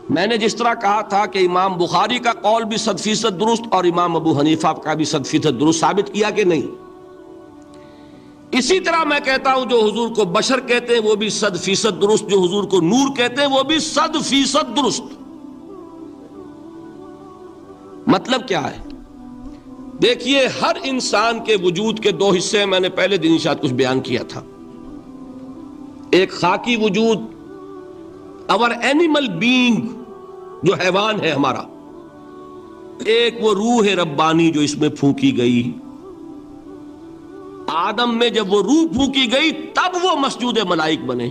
میں نے جس طرح کہا تھا کہ امام بخاری کا قول بھی 100% درست اور امام ابو حنیفہ کا بھی 100% درست ثابت کیا کہ نہیں، اسی طرح میں کہتا ہوں جو حضور کو بشر کہتے ہیں وہ بھی 100% درست، جو حضور کو نور کہتے ہیں وہ بھی 100% درست۔ مطلب کیا ہے؟ دیکھیے، ہر انسان کے وجود کے دو حصے میں نے پہلے دن شاید کچھ بیان کیا تھا۔ ایک خاکی وجود، اور اینیمل بینگ جو حیوان ہے ہمارا، ایک وہ روح ربانی جو اس میں پھونکی گئی۔ آدم میں جب وہ روح پھونکی گئی تب وہ مسجود ملائک بنے۔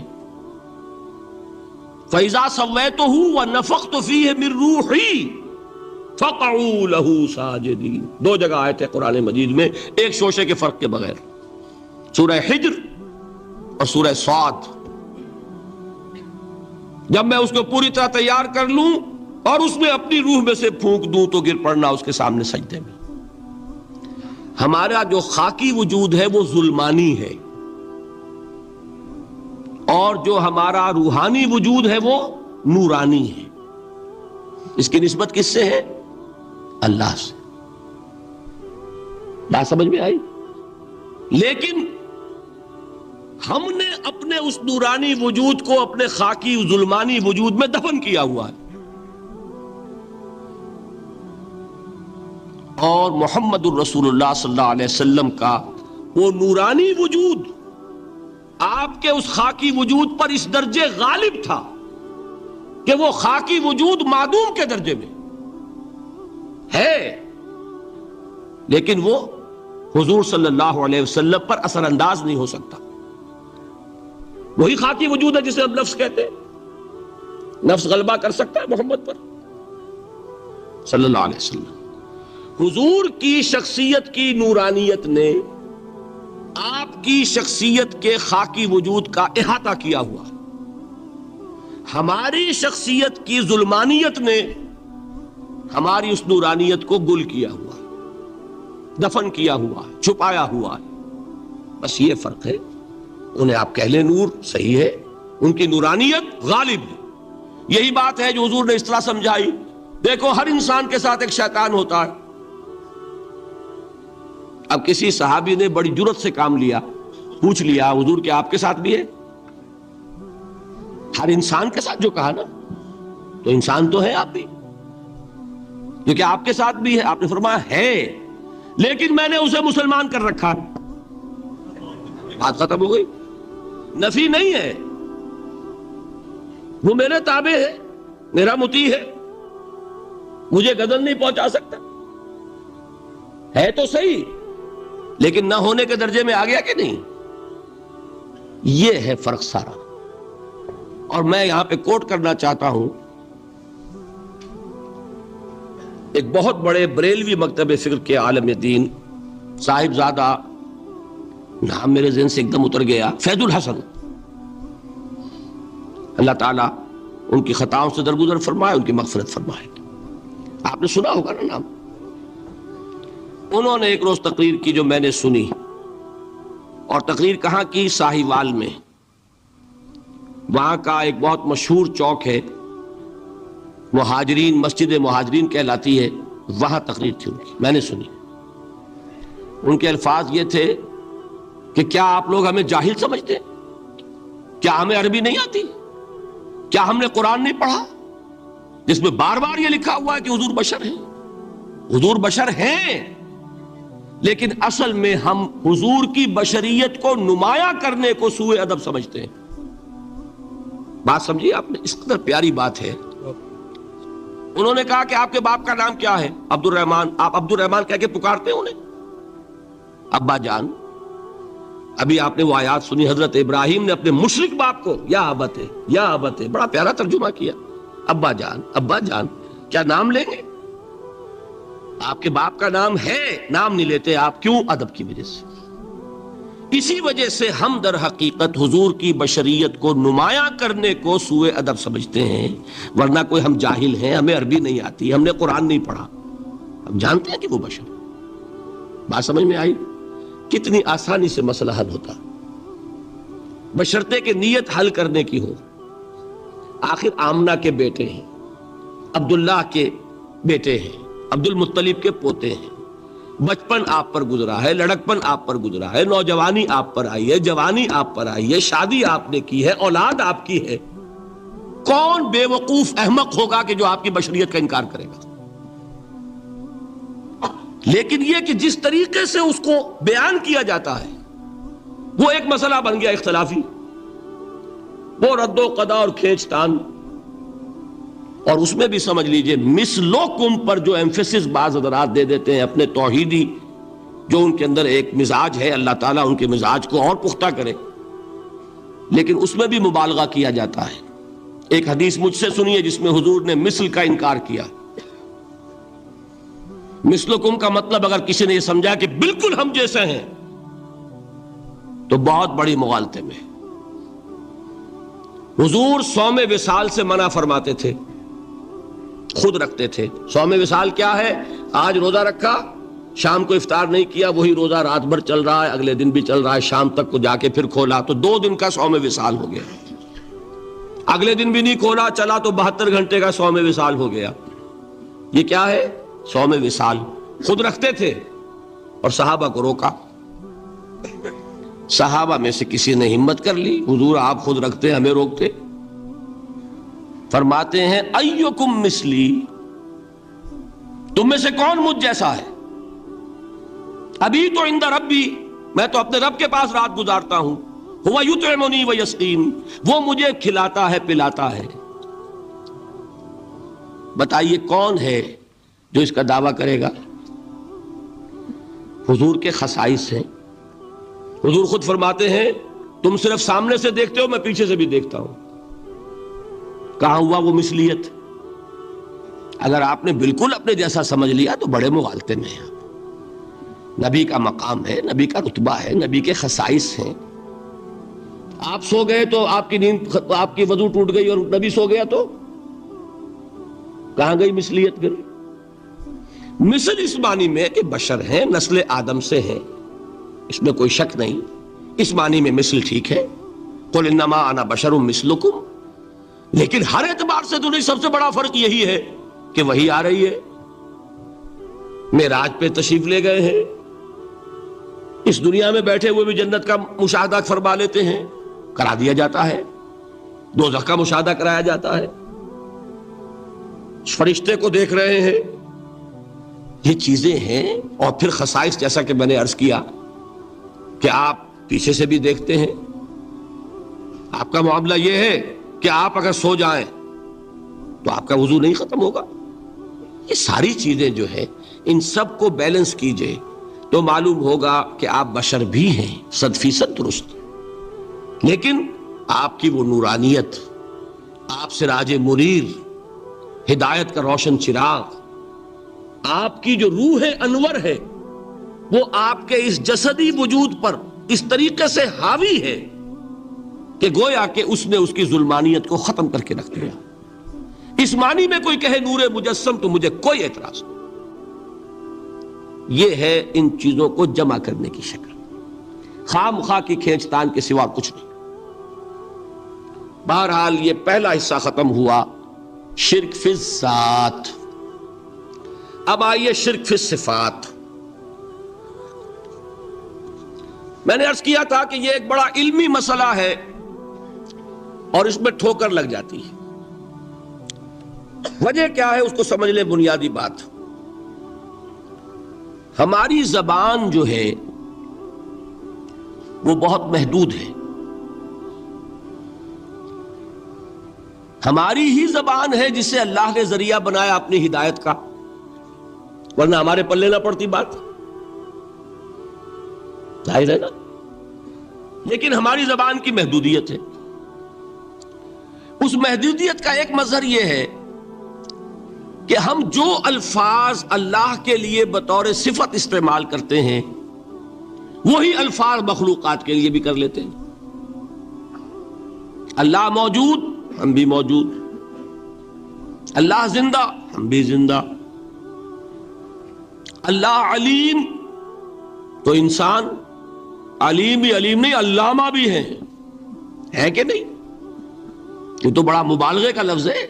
فَإِذَا سَوَّيْتُهُ وَنَفَخْتُ فِيهِ مِن رُوحِي فَقَعُوا لَهُ سَاجِدِينَ۔ دو جگہ آئے تھے قرآن مجید میں ایک شوشے کے فرق کے بغیر، سورہ حجر اور سورہ صاد۔ جب میں اس کو پوری طرح تیار کر لوں اور اس میں اپنی روح میں سے پھونک دوں تو گر پڑنا اس کے سامنے سجدے میں۔ ہمارا جو خاکی وجود ہے وہ ظلمانی ہے، اور جو ہمارا روحانی وجود ہے وہ نورانی ہے۔ اس کی نسبت کس سے ہے؟ اللہ سے۔ بات سمجھ میں آئی؟ لیکن ہم نے اپنے اس نورانی وجود کو اپنے خاکی ظلمانی وجود میں دفن کیا ہوا ہے، اور محمد الرسول اللہ صلی اللہ علیہ وسلم کا وہ نورانی وجود آپ کے اس خاکی وجود پر اس درجے غالب تھا کہ وہ خاکی وجود معدوم کے درجے میں ہے، لیکن وہ حضور صلی اللہ علیہ وسلم پر اثر انداز نہیں ہو سکتا۔ وہی خاکی وجود ہے جسے ہم نفس کہتے ہیں۔ نفس غلبہ کر سکتا ہے محمد پر صلی اللہ علیہ وسلم۔ حضور کی شخصیت کی نورانیت نے آپ کی شخصیت کے خاکی وجود کا احاطہ کیا ہوا، ہماری شخصیت کی ظلمانیت نے ہماری اس نورانیت کو گل کیا ہوا، دفن کیا ہوا، چھپایا ہوا ہے۔ بس یہ فرق ہے۔ انہیں آپ کہہ لیں نور، صحیح ہے، ان کی نورانیت غالب ہے۔ یہی بات ہے جو حضور نے اس طرح سمجھائی۔ دیکھو، ہر انسان کے ساتھ ایک شیطان ہوتا ہے۔ اب کسی صحابی نے بڑی جرت سے کام لیا، پوچھ لیا حضور کہ آپ کے ساتھ بھی ہے؟ ہر انسان کے ساتھ جو کہا نا، تو انسان تو ہے آپ بھی، جو کہ آپ کے ساتھ بھی ہے۔ آپ نے فرمایا ہے، لیکن میں نے اسے مسلمان کر رکھا۔ بات ختم ہو گئی۔ نفی نہیں ہے، وہ میرے تابع ہے، میرا مطیع ہے، مجھے غضب نہیں پہنچا سکتا۔ ہے تو صحیح، لیکن نہ ہونے کے درجے میں آ گیا کہ نہیں؟ یہ ہے فرق سارا۔ اور میں یہاں پہ کوٹ کرنا چاہتا ہوں ایک بہت بڑے بریلوی مکتب فکر کے عالم دین، صاحبزادہ، نام میرے ذہن سے ایک دم اتر گیا، فیض الحسن، اللہ تعالیٰ ان کی خطاؤں سے درگزر فرمائے، ان کی مغفرت فرمائے۔ آپ نے سنا ہوگا نا نام۔ انہوں نے ایک روز تقریر کی جو میں نے سنی، اور تقریر کہاں کی؟ ساہیوال میں۔ وہاں کا ایک بہت مشہور چوک ہے، مہاجرین، مسجد مہاجرین کہلاتی ہے، وہاں تقریر تھی ان کی، میں نے سنی۔ ان کے الفاظ یہ تھے کہ کیا آپ لوگ ہمیں جاہل سمجھتے ہیں؟ کیا ہمیں عربی نہیں آتی؟ کیا ہم نے قرآن نہیں پڑھا جس میں بار بار یہ لکھا ہوا ہے کہ حضور بشر ہیں؟ حضور بشر ہیں، لیکن اصل میں ہم حضور کی بشریت کو نمایاں کرنے کو سوء ادب سمجھتے ہیں۔ بات سمجھیے آپ نے، اس قدر پیاری بات ہے۔ انہوں نے کہا کہ آپ کے باپ کا نام کیا ہے؟ عبد الرحمن۔ آپ عبد الرحمن کہہ کے پکارتے ہیں انہیں؟ ابا جان۔ ابھی آپ نے وہ آیات سنی، حضرت ابراہیم نے اپنے مشرک باپ کو یا ابت، یا ابت، بڑا پیارا ترجمہ کیا، ابا جان، ابا جان۔ کیا نام لیں گے؟ آپ کے باپ کا نام ہے، نام نہیں لیتے آپ، کیوں؟ ادب کی وجہ سے۔ اسی وجہ سے ہم در حقیقت حضور کی بشریت کو نمایاں کرنے کو سوء ادب سمجھتے ہیں، ورنہ کوئی ہم جاہل ہیں، ہمیں عربی نہیں آتی، ہم نے قرآن نہیں پڑھا، ہم جانتے ہیں کہ وہ بشر۔ بات سمجھ میں آئی؟ کتنی آسانی سے مسئلہ حل ہوتا، بشرطے کہ نیت حل کرنے کی ہو۔ آخر آمنہ کے بیٹے ہیں، عبداللہ کے بیٹے ہیں، عبد المطلب کے پوتے ہیں، بچپن آپ پر گزرا ہے، لڑکپن آپ پر گزرا ہے، نوجوانی آپ پر آئی ہے، جوانی آپ پر آئی ہے، شادی آپ نے کی ہے، اولاد آپ کی ہے، کون بے وقوف احمق ہوگا کہ جو آپ کی بشریت کا انکار کرے گا؟ لیکن یہ کہ جس طریقے سے اس کو بیان کیا جاتا ہے وہ ایک مسئلہ بن گیا اختلافی، وہ رد و قضا اور کھینچ تان، اور اس میں بھی سمجھ لیجئے مثلکم پر جو ایمفیسس بعض حضرات دے دیتے ہیں اپنے توحیدی، جو ان کے اندر ایک مزاج ہے، اللہ تعالیٰ ان کے مزاج کو اور پختہ کرے، لیکن اس میں بھی مبالغہ کیا جاتا ہے۔ ایک حدیث مجھ سے سنیے جس میں حضور نے مثل کا انکار کیا۔ مثلکم کا مطلب اگر کسی نے یہ سمجھا کہ بالکل ہم جیسے ہیں تو بہت بڑی مغالطے میں۔ حضور صوم وصال سے منع فرماتے تھے، خود رکھتے تھے۔ صوم وصال کیا ہے؟ آج روزہ رکھا، شام کو افطار نہیں کیا، وہی روزہ رات بھر چل رہا ہے، اگلے دن بھی چل رہا ہے، شام تک کو جا کے پھر کھولا تو 2 دن کا صوم وصال ہو گیا۔ اگلے دن بھی نہیں کھولا، چلا تو 72 گھنٹے کا صوم وصال ہو گیا۔ یہ کیا ہے؟ صوم وصال۔ خود رکھتے تھے اور صحابہ کو روکا۔ صحابہ میں سے کسی نے ہمت کر لی، حضور آپ خود رکھتے ہمیں روکتے؟ فرماتے ہیں ایکم مثلی، تم میں سے کون مجھ جیسا ہے؟ ابھی تو عند ربی، میں تو اپنے رب کے پاس رات گزارتا ہوں، ہوا یطعمنی ویسقین، وہ مجھے کھلاتا ہے پلاتا ہے۔ بتائیے کون ہے جو اس کا دعویٰ کرے گا؟ حضور کے خصائص ہیں۔ حضور خود فرماتے ہیں تم صرف سامنے سے دیکھتے ہو، میں پیچھے سے بھی دیکھتا ہوں۔ کہاں ہوا وہ مثلیت؟ اگر آپ نے بالکل اپنے جیسا سمجھ لیا تو بڑے مغالطے میں ہیں۔ نبی کا مقام ہے، نبی کا رتبہ ہے، نبی کے خصائص ہیں۔ آپ سو گئے تو آپ کی نیند، آپ کی وضو ٹوٹ گئی اور نبی سو گیا تو کہاں گئی مثلیت؟ پھر مثل اس معنی میں کہ بشر ہیں، نسل آدم سے ہیں، اس میں کوئی شک نہیں، اس معنی میں مثل ٹھیک ہے، قل انما انا بشر مثلکم، لیکن ہر اعتبار سے تو نہیں۔ سب سے بڑا فرق یہی ہے کہ وہی آ رہی ہے، معراج پہ تشریف لے گئے ہیں، اس دنیا میں بیٹھے ہوئے بھی جنت کا مشاہدہ فرما لیتے ہیں، کرا دیا جاتا ہے، دوزخ کا مشاہدہ کرایا جاتا ہے، فرشتے کو دیکھ رہے ہیں۔ یہ چیزیں ہیں، اور پھر خصائص جیسا کہ میں نے عرض کیا کہ آپ پیچھے سے بھی دیکھتے ہیں۔ آپ کا معاملہ یہ ہے کہ آپ اگر سو جائیں تو آپ کا وضو نہیں ختم ہوگا۔ یہ ساری چیزیں جو ہے ان سب کو بیلنس کیجئے تو معلوم ہوگا کہ آپ بشر بھی ہیں 100% درست، لیکن آپ کی وہ نورانیت، آپ سراج منیر، ہدایت کا روشن چراغ، آپ کی جو روح انور ہے، وہ آپ کے اس جسدی وجود پر اس طریقے سے حاوی ہے کہ گویا کہ اس نے اس کی ظلمانیت کو ختم کر کے رکھ دیا۔ اس معنی میں کوئی کہے نور مجسم تو مجھے کوئی اعتراض نہیں۔ یہ ہے ان چیزوں کو جمع کرنے کی شکل، خواہ مخواہ کی کھینچ تان کے سوا کچھ نہیں۔ بہرحال یہ پہلا حصہ ختم ہوا، شرک فی الذات۔ اب آئیے شرک فی الصفات۔ میں نے عرض کیا تھا کہ یہ ایک بڑا علمی مسئلہ ہے اور اس میں ٹھوکر لگ جاتی ہے۔ وجہ کیا ہے اس کو سمجھ لیں۔ بنیادی بات، ہماری زبان جو ہے وہ بہت محدود ہے۔ ہماری ہی زبان ہے جسے اللہ نے ذریعہ بنایا اپنی ہدایت کا، ورنہ ہمارے پلے نہ پڑتی بات، ظاہر ہے نا۔ لیکن ہماری زبان کی محدودیت ہے۔ اس محدودیت کا ایک مظہر یہ ہے کہ ہم جو الفاظ اللہ کے لیے بطور صفت استعمال کرتے ہیں وہی الفاظ مخلوقات کے لیے بھی کر لیتے ہیں۔ اللہ موجود، ہم بھی موجود۔ اللہ زندہ، ہم بھی زندہ۔ اللہ علیم، تو انسان علیم بھی علیم نہیں، علامہ بھی ہے کہ نہیں؟ یہ تو بڑا مبالغے کا لفظ ہے۔